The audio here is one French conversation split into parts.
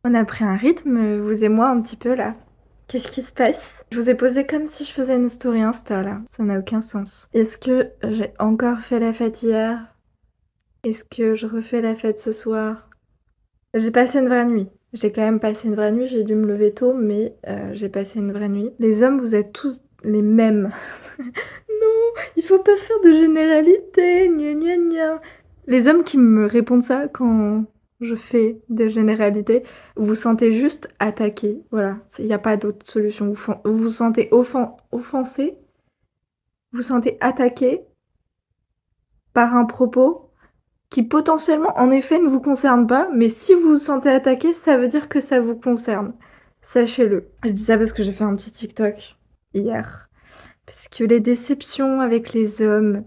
On a pris un rythme, vous et moi, un petit peu là. Qu'est-ce qui se passe? Je vous ai posé comme si je faisais une story Insta là. Ça n'a aucun sens. Est-ce que j'ai encore fait la fête hier? Est-ce que je refais la fête ce soir? J'ai passé une vraie nuit. J'ai quand même passé une vraie nuit. J'ai dû me lever tôt, mais j'ai passé une vraie nuit. Les hommes, vous êtes tous les mêmes. Non, il faut pas faire de généralité. Gna gna gna. Les hommes qui me répondent ça quand je fais des généralités, vous vous sentez juste attaqué. Voilà, il n'y a pas d'autre solution. Vous vous sentez offensé, vous vous sentez attaqué par un propos qui potentiellement, en effet, ne vous concerne pas, mais si vous vous sentez attaqué, ça veut dire que ça vous concerne. Sachez-le. Je dis ça parce que j'ai fait un petit TikTok hier. Parce que les déceptions avec les hommes,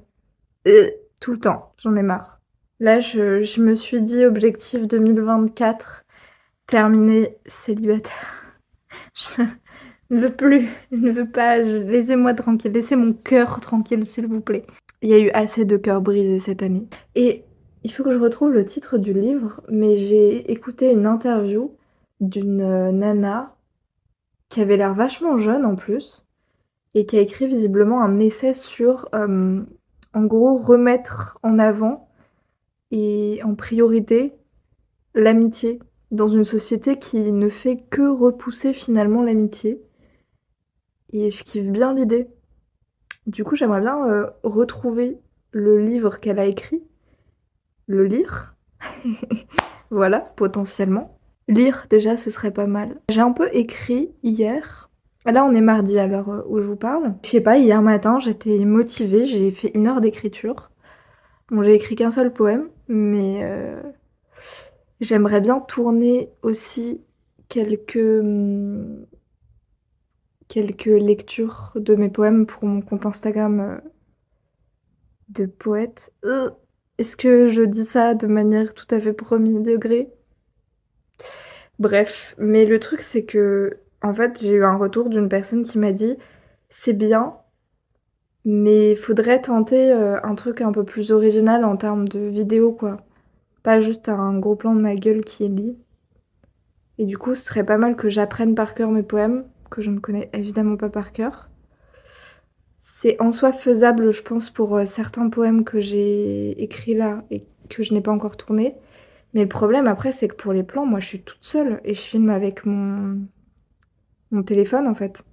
euh, tout le temps, j'en ai marre. Là, je me suis dit, objectif 2024, terminé célibataire. Je ne veux plus, je ne veux pas, laissez-moi tranquille, laissez mon cœur tranquille, s'il vous plaît. Il y a eu assez de cœurs brisés cette année. Et il faut que je retrouve le titre du livre, mais j'ai écouté une interview d'une nana qui avait l'air vachement jeune en plus, et qui a écrit visiblement un essai sur, en gros, remettre en avant et en priorité l'amitié dans une société qui ne fait que repousser finalement l'amitié. Et je kiffe bien l'idée. Du coup, j'aimerais bien retrouver le livre qu'elle a écrit, le lire, voilà, potentiellement. Lire déjà, ce serait pas mal. J'ai un peu écrit hier. Là, on est mardi à l'heure où je vous parle. Je sais pas, hier matin, j'étais motivée, j'ai fait 1 heure d'écriture. Bon, j'ai écrit qu'un seul poème, mais j'aimerais bien tourner aussi quelques, quelques lectures de mes poèmes pour mon compte Instagram de poète. Est-ce que je dis ça de manière tout à fait premier degré? Bref, mais le truc c'est que, en fait, j'ai eu un retour d'une personne qui m'a dit: «C'est bien, mais faudrait tenter, un truc un peu plus original en termes de vidéo, quoi. Pas juste un gros plan de ma gueule qui lit». Et du coup, ce serait pas mal que j'apprenne par cœur mes poèmes, que je ne connais évidemment pas par cœur. C'est en soi faisable, je pense, pour, certains poèmes que j'ai écrits là et que je n'ai pas encore tournés. Mais le problème après, c'est que pour les plans, moi, je suis toute seule et je filme avec mon téléphone, en fait.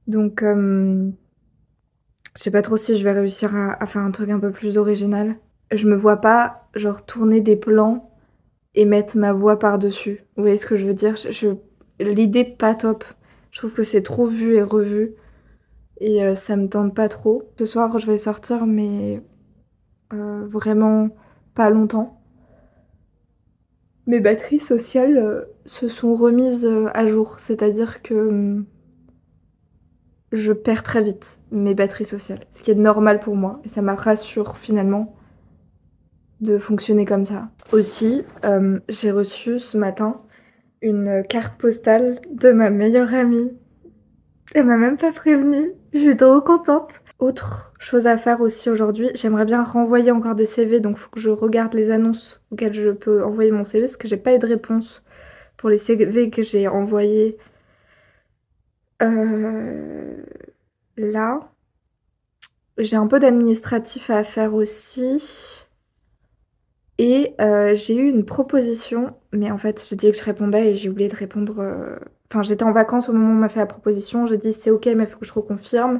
Donc je sais pas trop si je vais réussir à faire un truc un peu plus original. Je me vois pas, genre, tourner des plans et mettre ma voix par-dessus. Vous voyez ce que je veux dire? L'idée pas top. Je trouve que c'est trop vu et revu et ça me tente pas trop. Ce soir, je vais sortir mais vraiment pas longtemps. Mes batteries sociales, se sont remises, à jour. C'est-à-dire que, je perds très vite mes batteries sociales, ce qui est normal pour moi et ça me rassure finalement de fonctionner comme ça. Aussi, j'ai reçu ce matin une carte postale de ma meilleure amie. Elle m'a même pas prévenue, je suis trop contente. Autre chose à faire aussi aujourd'hui, j'aimerais bien renvoyer encore des CV, donc faut que je regarde les annonces auxquelles je peux envoyer mon CV, parce que j'ai pas eu de réponse pour les CV que j'ai envoyés là. J'ai un peu d'administratif à faire aussi. Et j'ai eu une proposition, mais en fait, j'ai dit que je répondais et j'ai oublié de répondre. Enfin, j'étais en vacances au moment où on m'a fait la proposition. J'ai dit c'est ok, mais il faut que je reconfirme.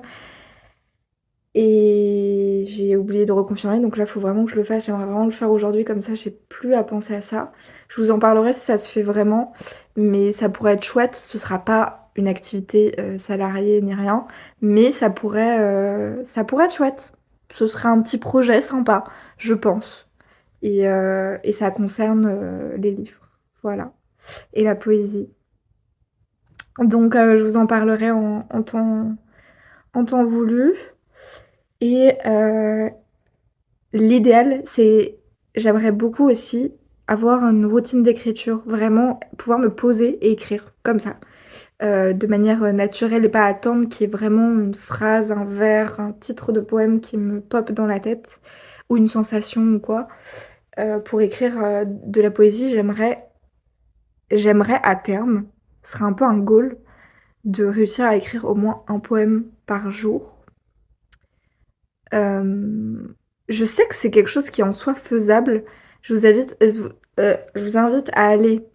Et j'ai oublié de reconfirmer, donc là, il faut vraiment que je le fasse. J'aimerais vraiment le faire aujourd'hui, comme ça, j'ai plus à penser à ça. Je vous en parlerai si ça se fait vraiment, mais ça pourrait être chouette. Ce sera pas une activité salariée ni rien, mais ça pourrait être chouette. Ce serait un petit projet sympa, je pense. Et ça concerne les livres, voilà, et la poésie. Donc je vous en parlerai en temps voulu. Et l'idéal, c'est j'aimerais beaucoup aussi avoir une routine d'écriture, vraiment pouvoir me poser et écrire comme ça, de manière naturelle et pas attendre qu'il y ait vraiment une phrase, un vers, un titre de poème qui me pop dans la tête ou une sensation ou quoi. Pour écrire de la poésie, j'aimerais j'aimerais à terme, ce serait un peu un goal, de réussir à écrire au moins un poème par jour. Je sais que c'est quelque chose qui est en soi faisable. Je vous invite à aller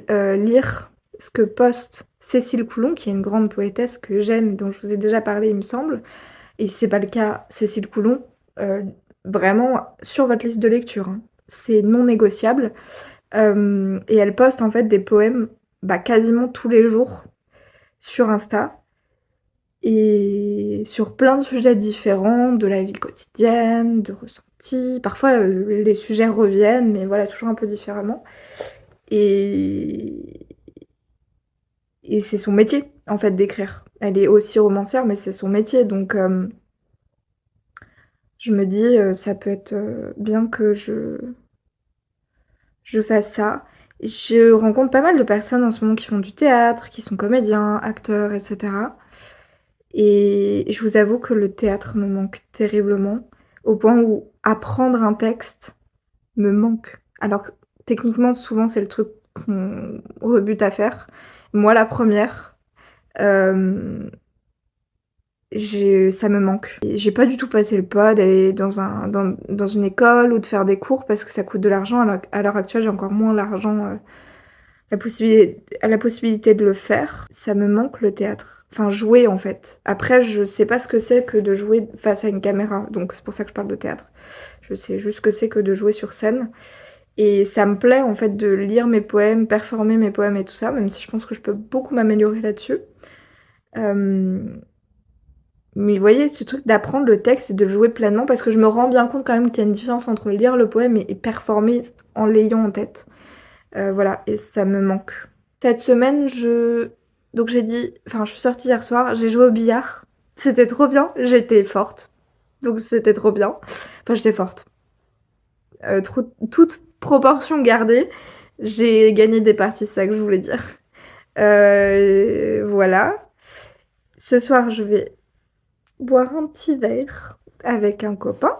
lire ce que poste Cécile Coulon, qui est une grande poétesse que j'aime, dont je vous ai déjà parlé, il me semble. Et si c'est pas le cas, Cécile Coulon, vraiment sur votre liste de lecture, hein. C'est non négociable. Et elle poste en fait des poèmes quasiment tous les jours sur Insta et sur plein de sujets différents, de la vie quotidienne, de ressentis. Parfois, les sujets reviennent, mais voilà, toujours un peu différemment. Et, et c'est son métier, en fait, d'écrire. Elle est aussi romancière, mais c'est son métier. Donc, je me dis, ça peut être bien que je fasse ça. Je rencontre pas mal de personnes en ce moment qui font du théâtre, qui sont comédiens, acteurs, etc. Et je vous avoue que le théâtre me manque terriblement, au point où apprendre un texte me manque. Alors que techniquement, souvent, c'est le truc qu'on rebute à faire. Moi, la première, ça me manque. Et j'ai pas du tout passé le pas d'aller dans une école ou de faire des cours parce que ça coûte de l'argent. À l'heure actuelle, j'ai encore moins l'argent, la possibilité de le faire. Ça me manque le théâtre. Enfin, jouer en fait. Après, je sais pas ce que c'est que de jouer face à une caméra, donc c'est pour ça que je parle de théâtre. Je sais juste ce que c'est que de jouer sur scène. Et ça me plaît en fait de lire mes poèmes, performer mes poèmes et tout ça, même si je pense que je peux beaucoup m'améliorer là-dessus. Euh, Mais vous voyez, ce truc d'apprendre le texte et de le jouer pleinement, parce que je me rends bien compte quand même qu'il y a une différence entre lire le poème et performer en l'ayant en tête. Voilà, et ça me manque. Cette semaine, donc j'ai dit, enfin, je suis sortie hier soir, j'ai joué au billard. C'était trop bien, j'étais forte. Donc c'était trop bien. Enfin, j'étais forte. Toute proportion gardée, j'ai gagné des parties, c'est ça que je voulais dire. Voilà. Ce soir, je vais boire un petit verre avec un copain.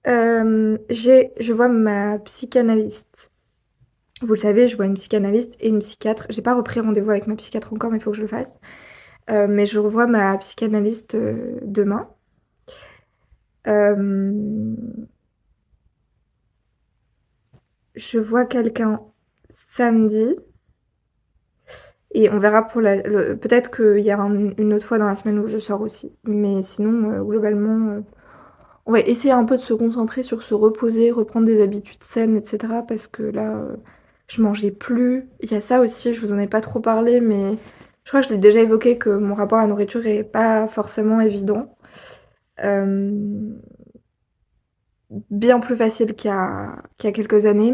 Je vois ma psychanalyste. Vous le savez, je vois une psychanalyste et une psychiatre. J'ai pas repris rendez-vous avec ma psychiatre encore, mais il faut que je le fasse. Mais je revois ma psychanalyste demain. Euh, je vois quelqu'un samedi. Et on verra pour peut-être qu'il y a une autre fois dans la semaine où je sors aussi. Mais sinon, globalement, on va essayer un peu de se concentrer sur se reposer, reprendre des habitudes saines, etc. Parce que là, je mangeais plus. Il y a ça aussi, je vous en ai pas trop parlé, mais je crois que je l'ai déjà évoqué que mon rapport à la nourriture est pas forcément évident. Euh, Bien plus facile qu'il y a quelques années,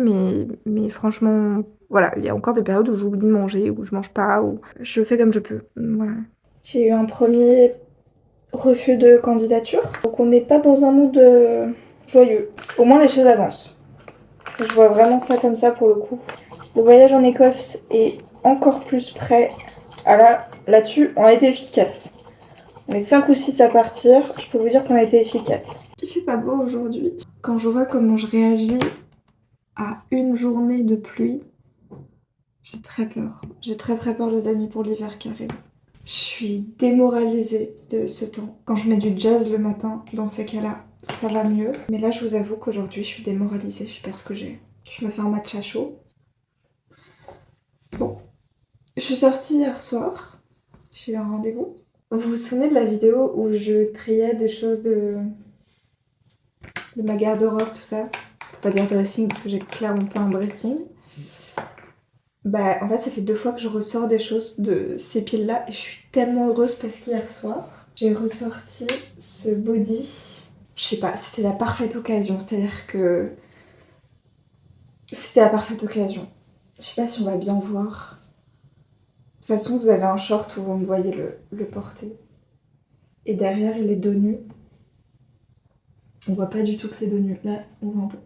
mais franchement, voilà, il y a encore des périodes où j'oublie de manger, où je mange pas, où je fais comme je peux. Voilà. J'ai eu un premier refus de candidature, donc on n'est pas dans un mood joyeux. Au moins les choses avancent. Je vois vraiment ça comme ça pour le coup. Le voyage en Écosse est encore plus prêt. Ah là-dessus, on a été efficace. On est 5 ou 6 à partir, je peux vous dire qu'on a été efficace. Il fait pas beau aujourd'hui. Quand je vois comment je réagis à une journée de pluie, j'ai très peur. J'ai très très peur les amis pour l'hiver qui arrive. Je suis démoralisée de ce temps. Quand je mets du jazz le matin, dans ces cas-là, ça va mieux. Mais là, je vous avoue qu'aujourd'hui, je suis démoralisée. Je sais pas ce que j'ai. Je me fais un match à chaud. Bon, je suis sortie hier soir. J'ai eu un rendez-vous. Vous vous souvenez de la vidéo où je triais des choses de ma garde-robe, tout ça? Faut pas dire dressing parce que j'ai clairement pas un dressing. En fait, ça fait 2 fois que je ressors des choses de ces piles-là et je suis tellement heureuse parce qu'hier soir, j'ai ressorti ce body. Je sais pas, c'était la parfaite occasion. C'est-à-dire que c'était la parfaite occasion. Je sais pas si on va bien voir. De toute façon, vous avez un short où vous me voyez le porter. Et derrière, il est dos nu. On voit pas du tout que c'est dos nu. Là, on voit un peu.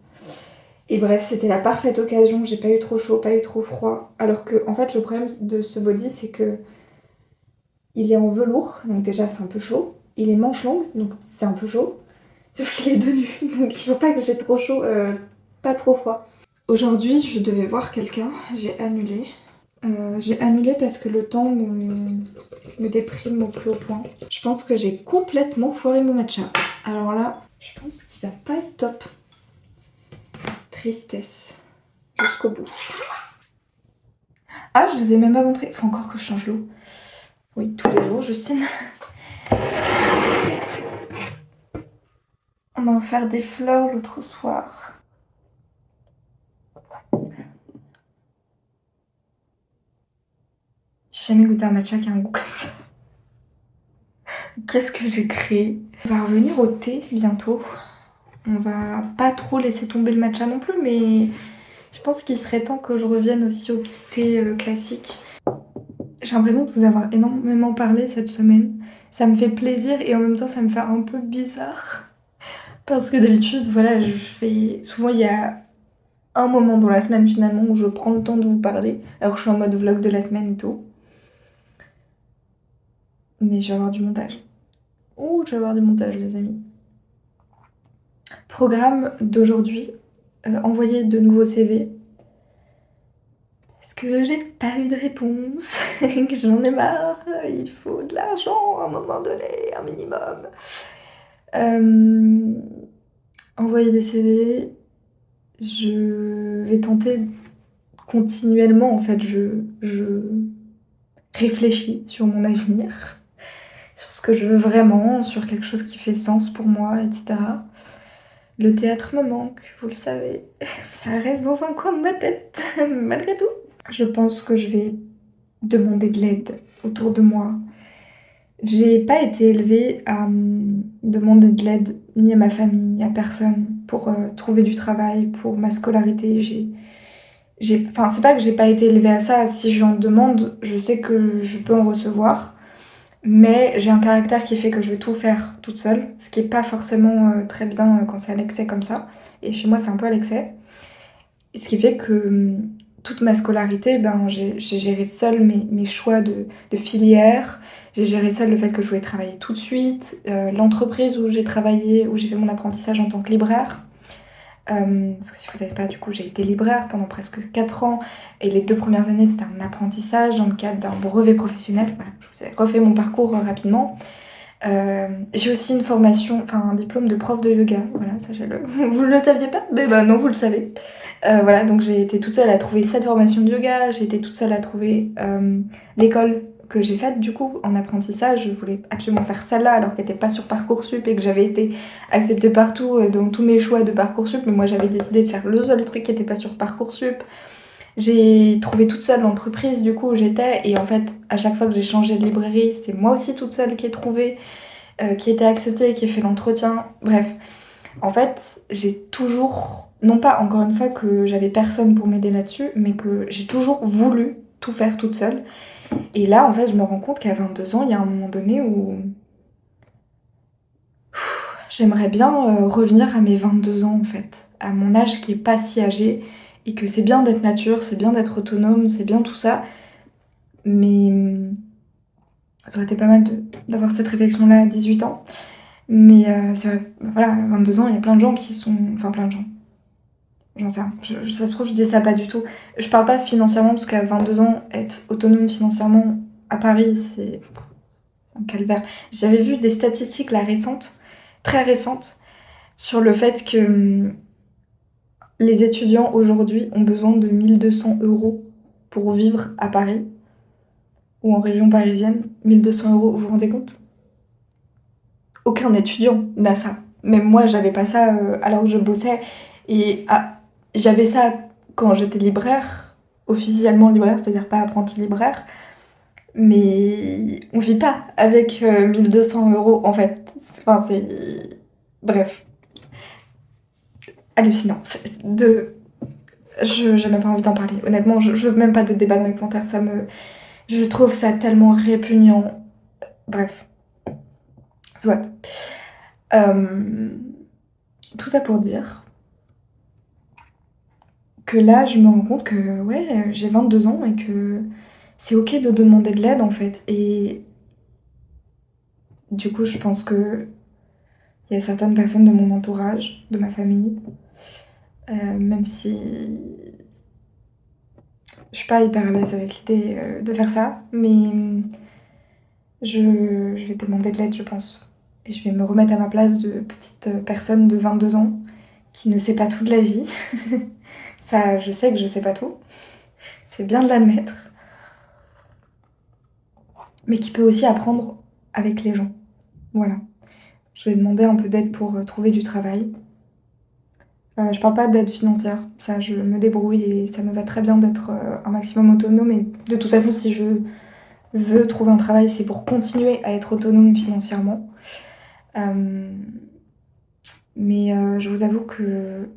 Et bref, c'était la parfaite occasion. J'ai pas eu trop chaud, pas eu trop froid. Alors que, en fait, le problème de ce body, c'est que il est en velours, donc déjà c'est un peu chaud. Il est manche longue, donc c'est un peu chaud. Sauf qu'il est dos nu, donc il faut pas que j'ai trop chaud, pas trop froid. Aujourd'hui, je devais voir quelqu'un, j'ai annulé. J'ai annulé parce que le temps me déprime au plus haut point. Je pense que j'ai complètement foiré mon matcha. Alors là, je pense qu'il va pas être top. Tristesse. Jusqu'au bout. Ah, je vous ai même pas montré. Faut encore que je change l'eau. Oui, tous les jours, Justine. On m'a offert des fleurs l'autre soir. J'ai jamais goûté un matcha qui a un goût comme ça. Qu'est-ce que j'ai créé? On va revenir au thé bientôt. On va pas trop laisser tomber le matcha non plus, mais je pense qu'il serait temps que je revienne aussi au petit thé classique. J'ai l'impression de vous avoir énormément parlé cette semaine. Ça me fait plaisir et en même temps ça me fait un peu bizarre. Parce que d'habitude, voilà, je fais... Souvent il y a un moment dans la semaine finalement où je prends le temps de vous parler. Alors je suis en mode vlog de la semaine et tout. Mais je vais avoir du montage. Ouh, je vais avoir du montage les amis. Programme d'aujourd'hui, envoyer de nouveaux CV. Parce que j'ai pas eu de réponse, que j'en ai marre, il faut de l'argent à un moment donné, un minimum. Envoyer des CV, je vais tenter continuellement, en fait, je réfléchis sur mon avenir, sur ce que je veux vraiment, sur quelque chose qui fait sens pour moi, etc. Le théâtre me manque, vous le savez, ça reste dans un coin de ma tête, malgré tout. Je pense que je vais demander de l'aide autour de moi. J'ai pas été élevée à demander de l'aide ni à ma famille, ni à personne pour trouver du travail, pour ma scolarité. Enfin, c'est pas que j'ai pas été élevée à ça. Si j'en demande, je sais que je peux en recevoir. Mais j'ai un caractère qui fait que je veux tout faire toute seule, ce qui est pas forcément très bien quand c'est à l'excès comme ça. Et chez moi, c'est un peu à l'excès. Et ce qui fait que toute ma scolarité, ben, j'ai géré seule mes choix de filière. J'ai géré seule le fait que je voulais travailler tout de suite. L'entreprise où j'ai travaillé, où j'ai fait mon apprentissage en tant que libraire. Parce que si vous savez pas, du coup, j'ai été libraire pendant presque 4 ans. Et les 2 premières années, c'était un apprentissage dans le cadre d'un brevet professionnel. Voilà, je vous ai refait mon parcours rapidement. J'ai aussi une formation, enfin un diplôme de prof de yoga. Voilà, sachez-le. Vous le saviez pas? Mais bah non, vous le savez. Voilà, donc j'ai été toute seule à trouver cette formation de yoga, j'ai été toute seule à trouver l'école que j'ai faite du coup en apprentissage. Je voulais absolument faire celle-là alors qu'elle n'était pas sur Parcoursup et que j'avais été acceptée partout dans tous mes choix de Parcoursup, mais moi j'avais décidé de faire le seul truc qui n'était pas sur Parcoursup. J'ai trouvé toute seule l'entreprise du coup où j'étais et en fait à chaque fois que j'ai changé de librairie, c'est moi aussi toute seule qui ai trouvé, qui était acceptée, qui ai fait l'entretien. Bref, en fait, j'ai toujours, non pas encore une fois que j'avais personne pour m'aider là-dessus, mais que j'ai toujours voulu tout faire toute seule. Et là, en fait, je me rends compte qu'à 22 ans, il y a un moment donné où j'aimerais bien revenir à mes 22 ans, en fait, à mon âge qui est pas si âgé, et que c'est bien d'être mature, c'est bien d'être autonome, c'est bien tout ça, mais ça aurait été pas mal d'avoir cette réflexion-là à 18 ans. Mais c'est vrai, voilà, à 22 ans, il y a plein de gens qui sont... Enfin, plein de gens. J'en sais rien. Ça se trouve, je dis ça pas du tout. Je parle pas financièrement, parce qu'à 22 ans, être autonome financièrement à Paris, c'est un calvaire. J'avais vu des statistiques là récentes, très récentes, sur le fait que les étudiants aujourd'hui ont besoin de 1200 euros pour vivre à Paris ou en région parisienne. 1200 euros, vous vous rendez compte? Aucun étudiant n'a ça. Même moi, j'avais pas ça alors que je bossais. Et j'avais ça quand j'étais libraire, officiellement libraire, c'est-à-dire pas apprenti libraire. Mais on vit pas avec 1200 euros en fait. Enfin, c'est. Bref, hallucinant. J'ai même pas envie d'en parler. Honnêtement, je veux même pas de débat dans les commentaires. Je trouve ça tellement répugnant. Bref, soit. Euh, Tout ça pour dire que là, je me rends compte que ouais, j'ai 22 ans et que c'est ok de demander de l'aide en fait. Et du coup, je pense que il y a certaines personnes de mon entourage, de ma famille, même si je suis pas hyper à l'aise avec l'idée, de faire ça, mais je vais demander de l'aide, je pense. Et je vais me remettre à ma place de petite, personne de 22 ans qui ne sait pas tout de la vie. Ça, je sais que je sais pas tout, c'est bien de l'admettre, mais qui peut aussi apprendre avec les gens. Voilà. Je vais demander un peu d'aide pour, trouver du travail. Je parle pas d'aide financière, ça je me débrouille et ça me va très bien d'être, un maximum autonome et de toute façon si je veux trouver un travail, c'est pour continuer à être autonome financièrement. Mais je vous avoue que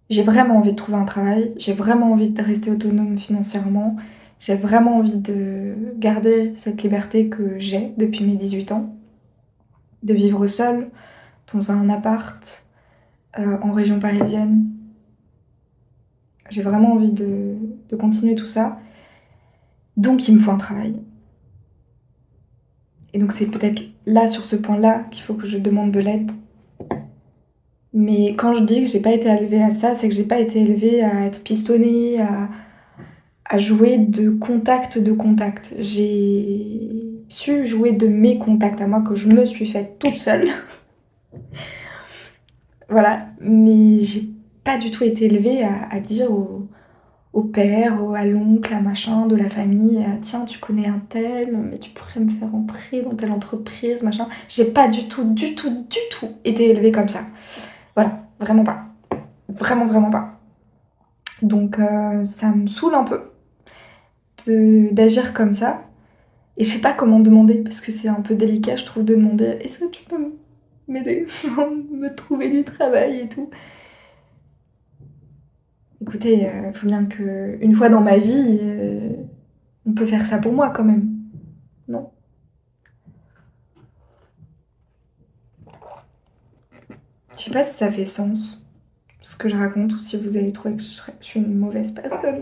j'ai vraiment envie de trouver un travail, j'ai vraiment envie de rester autonome financièrement, j'ai vraiment envie de garder cette liberté que j'ai depuis mes 18 ans, de vivre seule dans un appart, en région parisienne. J'ai vraiment envie de continuer tout ça, donc il me faut un travail. Et donc c'est peut-être là, sur ce point-là, qu'il faut que je demande de l'aide. Mais quand je dis que j'ai pas été élevée à ça, c'est que j'ai pas été élevée à être pistonnée, à jouer de contact. J'ai su jouer de mes contacts à moi que je me suis faite toute seule. Voilà, mais j'ai pas du tout été élevée à dire au père, à l'oncle, à machin, de la famille, tiens, tu connais un tel, mais tu pourrais me faire entrer dans telle entreprise, machin. J'ai pas du tout, du tout, du tout été élevée comme ça. Voilà, vraiment pas. Vraiment, vraiment pas. Donc ça me saoule un peu d'agir comme ça. Et je sais pas comment demander, parce que c'est un peu délicat, je trouve, de demander est-ce que tu peux m'aider à me trouver du travail et tout. Écoutez, il faut bien que une fois dans ma vie, on peut faire ça pour moi quand même, non? Je sais pas si ça fait sens, ce que je raconte, ou si vous avez trouvé que je suis une mauvaise personne.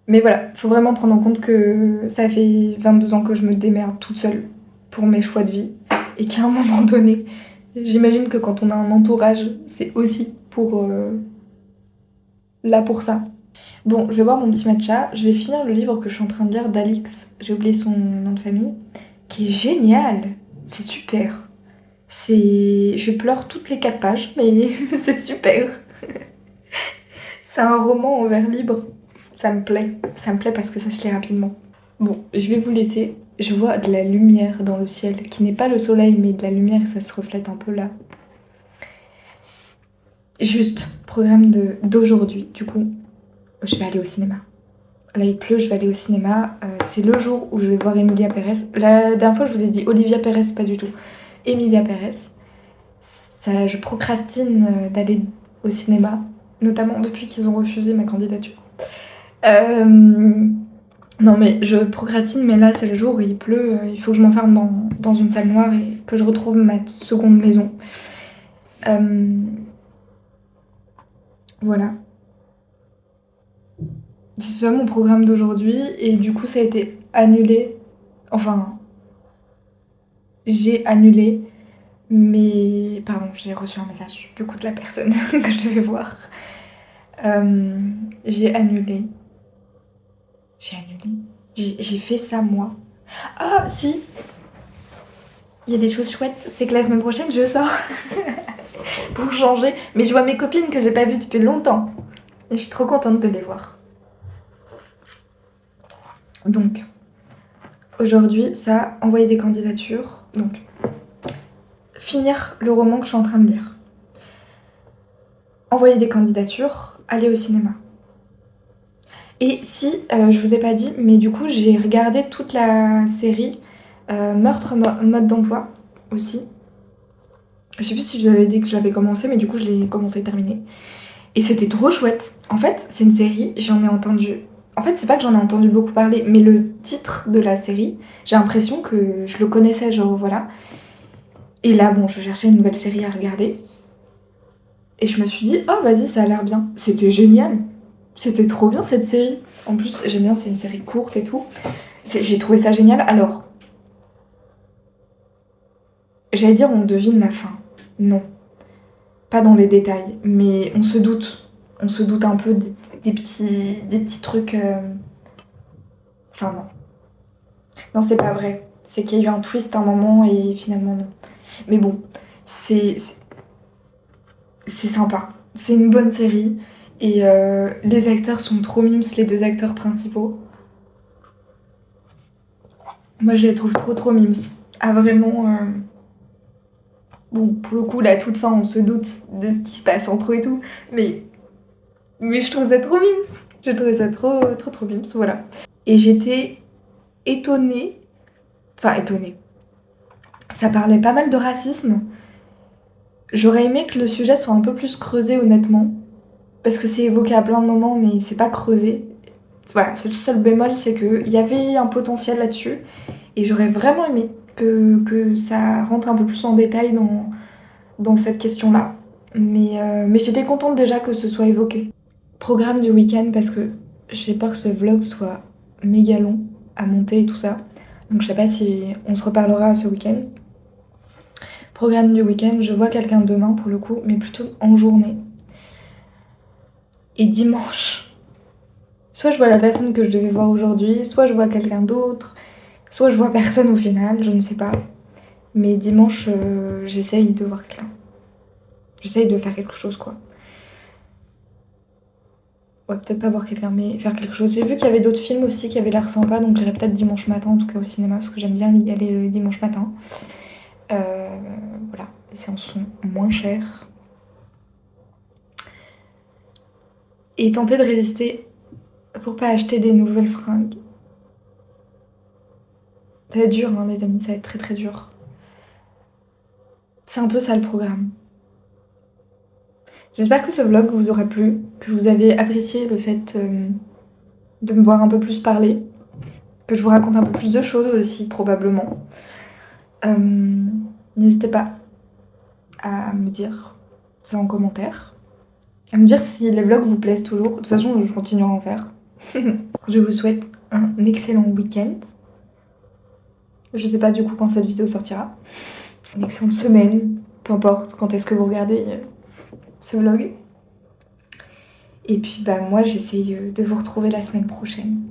Mais voilà, faut vraiment prendre en compte que ça fait 22 ans que je me démerde toute seule pour mes choix de vie et qu'à un moment donné, j'imagine que quand on a un entourage, c'est aussi pour là pour ça. Bon, je vais boire mon petit matcha, je vais finir le livre que je suis en train de lire d'Alix, j'ai oublié son nom de famille, qui est génial, c'est super. Je pleure toutes les 4 pages, mais c'est super. C'est un roman en vers libre. Ça me plaît parce que ça se lit rapidement. Bon, je vais vous laisser. Je vois de la lumière dans le ciel, qui n'est pas le soleil, mais de la lumière, ça se reflète un peu là. Juste, programme d'aujourd'hui, du coup, je vais aller au cinéma. Là, il pleut, je vais aller au cinéma. C'est le jour où je vais voir Emilia Pérez. La dernière fois, je vous ai dit Olivia Pérez, pas du tout. Emilia Pérez. Ça, je procrastine d'aller au cinéma, notamment depuis qu'ils ont refusé ma candidature. Euh, non, mais je procrastine, mais là, c'est le jour où il pleut. Il faut que je m'enferme dans une salle noire et que je retrouve ma seconde maison. Voilà. C'est ça mon programme d'aujourd'hui et du coup ça a été annulé. Enfin, j'ai annulé, mais pardon, j'ai reçu un message du coup de la personne que je devais voir. Euh, j'ai annulé. J'ai annulé. J'ai fait ça moi. Ah si, il y a des choses chouettes. C'est que la semaine prochaine je sors pour changer. Mais je vois mes copines que j'ai pas vues depuis longtemps. Et je suis trop contente de les voir. Donc, aujourd'hui, ça, envoyer des candidatures. Donc, finir le roman que je suis en train de lire. Envoyer des candidatures, aller au cinéma. Et si, je vous ai pas dit, mais du coup, j'ai regardé toute la série Meurtre mode d'emploi aussi. Je sais plus si je vous avais dit que je l'avais commencé, mais du coup, je l'ai commencé et terminé. Et c'était trop chouette. En fait, c'est une série, j'en ai entendu. En fait, c'est pas que j'en ai entendu beaucoup parler, mais le titre de la série, j'ai l'impression que je le connaissais, genre voilà. Et là, bon, je cherchais une nouvelle série à regarder. Et je me suis dit, oh vas-y, ça a l'air bien. C'était génial. C'était trop bien cette série. En plus, j'aime bien, c'est une série courte et tout. J'ai trouvé ça génial. Alors, j'allais dire, on devine la fin. Non. pas dans les détails, mais on se doute. On se doute un peu des petits trucs. Enfin, non. Non, c'est pas vrai. C'est qu'il y a eu un twist à un moment et finalement, non. Mais bon, c'est c'est sympa. C'est une bonne série. Et les acteurs sont trop mimes, les deux acteurs principaux. Moi, je les trouve trop mimes. Ah, vraiment. Bon, pour le coup, la toute fin, on se doute de ce qui se passe entre eux et tout. Mais, mais je trouve ça trop mimes. Je trouvais ça trop mimes, voilà. Et j'étais étonnée. Enfin, étonnée. Ça parlait pas mal de racisme. J'aurais aimé que le sujet soit un peu plus creusé, honnêtement. Parce que c'est évoqué à plein de moments, mais c'est pas creusé. Voilà, c'est le seul bémol, c'est qu'il y avait un potentiel là-dessus. Et j'aurais vraiment aimé que ça rentre un peu plus en détail dans cette question-là. Mais j'étais contente déjà que ce soit évoqué. Programme du week-end, parce que j'ai peur que ce vlog soit méga long à monter et tout ça. Donc je sais pas si on se reparlera ce week-end. Programme du week-end, je vois quelqu'un demain pour le coup, mais plutôt en journée. Et dimanche, soit je vois la personne que je devais voir aujourd'hui, soit je vois quelqu'un d'autre, soit je vois personne au final, je ne sais pas. Mais dimanche, j'essaye de voir quelqu'un. J'essaye de faire quelque chose, quoi. Ouais, peut-être pas voir quelqu'un, mais faire quelque chose. J'ai vu qu'il y avait d'autres films aussi qui avaient l'air sympas, donc j'irai peut-être dimanche matin, en tout cas au cinéma, parce que j'aime bien y aller le dimanche matin. Euh, voilà, les séances sont moins chères. Et tenter de résister pour pas acheter des nouvelles fringues. Ça va être dur, hein, les amis, ça va être très dur. C'est un peu ça le programme. J'espère que ce vlog vous aura plu, que vous avez apprécié le fait de me voir un peu plus parler, que je vous raconte un peu plus de choses aussi, probablement. N'hésitez pas à me dire ça en commentaire, à me dire si les vlogs vous plaisent toujours. De toute façon, je continuerai à en faire. Je vous souhaite un excellent week-end. Je sais pas du coup quand cette vidéo sortira. Une excellente semaine, peu importe quand est-ce que vous regardez ce vlog. Et puis bah moi j'essaye de vous retrouver la semaine prochaine.